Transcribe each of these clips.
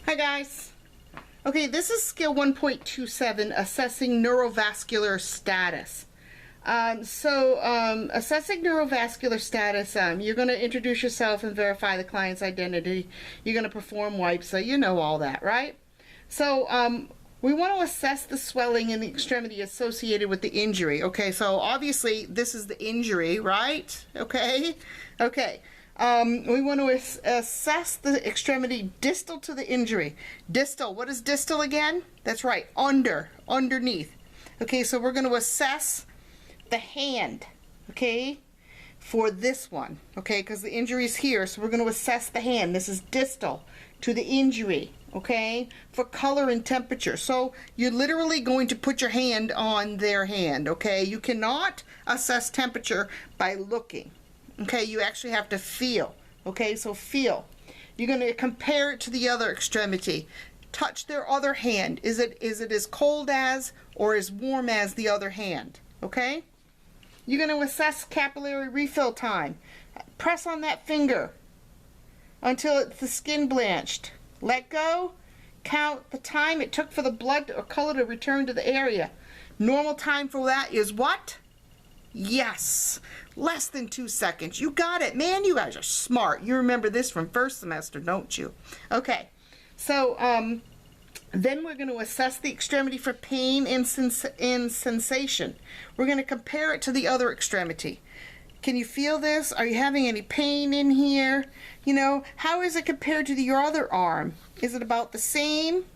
Hi guys. Okay, this is skill 1.27, assessing neurovascular status. Assessing neurovascular status, you're going to introduce yourself and verify the client's identity. You're going to perform wipes, so you know all that, right? So we want to assess the swelling in the extremity associated with the injury. Okay, so obviously this is the injury, right? Okay. We want to assess the extremity distal to the injury. Distal, what is distal again? That's right, underneath. Okay, so we're going to assess the hand, okay, for this one, okay, because the injury is here, so we're going to assess the hand. This is distal to the injury, okay, for color and temperature. So you're literally going to put your hand on their hand, okay? You cannot assess temperature by looking. Okay, you actually have to feel. Okay, so feel. You're going to compare it to the other extremity. Touch their other hand. Is it as cold as or as warm as the other hand? Okay? You're going to assess capillary refill time. Press on that finger until the skin blanched. Let go. Count the time it took for the blood or color to return to the area. Normal time for that is what? Yes, less than 2 seconds. You got it, man. You guys are smart. You remember this from first semester, don't you? Okay, so then we're going to assess the extremity for pain and sensation. We're going to compare it to the other extremity. Can you feel this? Are you having any pain in here? You know, how is it compared to your other arm? Is it about the same?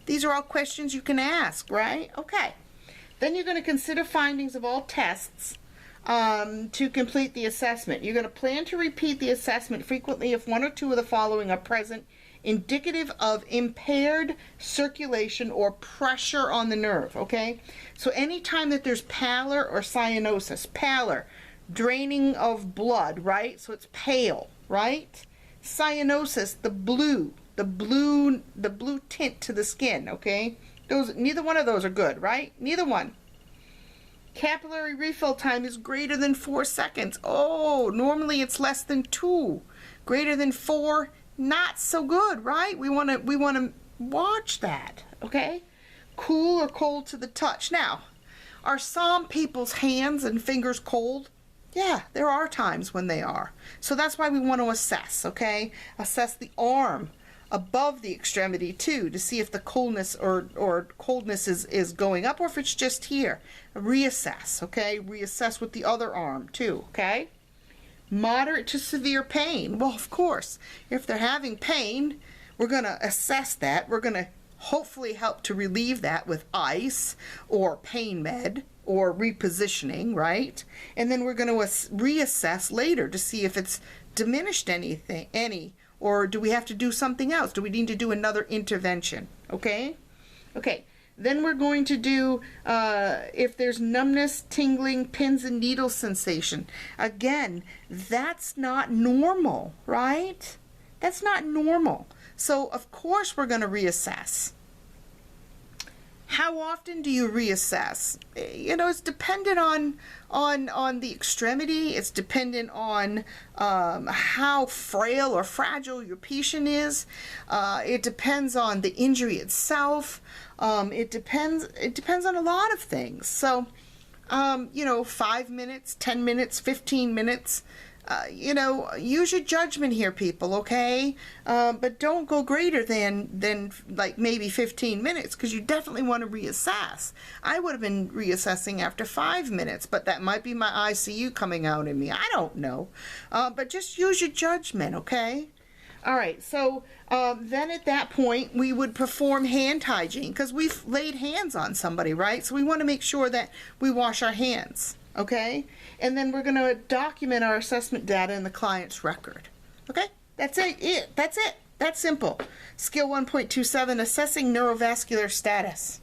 These are all questions you can ask, right? Okay. Then you're going to consider findings of all tests to complete the assessment. You're going to plan to repeat the assessment frequently if one or two of the following are present, indicative of impaired circulation or pressure on the nerve, okay? So anytime that there's pallor or cyanosis, pallor, draining of blood, right? So it's pale, right? Cyanosis, the blue tint to the skin, okay? Neither one of those are good, right? Neither one. Capillary refill time is greater than 4 seconds. Oh, normally it's less than 2. Greater than 4, not so good, right? We want to watch that, okay? Cool or cold to the touch. Now, are some people's hands and fingers cold? Yeah, there are times when they are. So that's why we want to assess, okay? Assess the arm above the extremity too, to see if the coldness or coldness is going up or if it's just here. Reassess, okay? Reassess with the other arm too, okay? Moderate to severe pain. Well, of course, if they're having pain, we're going to assess that. We're going to hopefully help to relieve that with ice or pain med or repositioning, right? And then we're going to reassess later to see if it's diminished any, or do we have to do something else? Do we need to do another intervention? Okay? Okay. Then we're going to do if there's numbness, tingling, pins and needles sensation. Again, that's not normal, right? That's not normal. So, of course, we're going to reassess. How often do you reassess? You know, it's dependent on the extremity. It's dependent on how frail or fragile your patient is. It depends on the injury itself. It depends on a lot of things. So, you know, 5 minutes, 10 minutes, 15 minutes. You know, use your judgment here, people, okay? But don't go greater than like maybe 15 minutes, because you definitely want to reassess. I would have been reassessing after 5 minutes, but that might be my ICU coming out in me. I don't know. But just use your judgment, okay? All right, so then at that point, we would perform hand hygiene, because we've laid hands on somebody, right? So we want to make sure that we wash our hands. Okay, and then we're going to document our assessment data in the client's record. Okay, that's it. That's simple. Skill 1.27, assessing neurovascular status.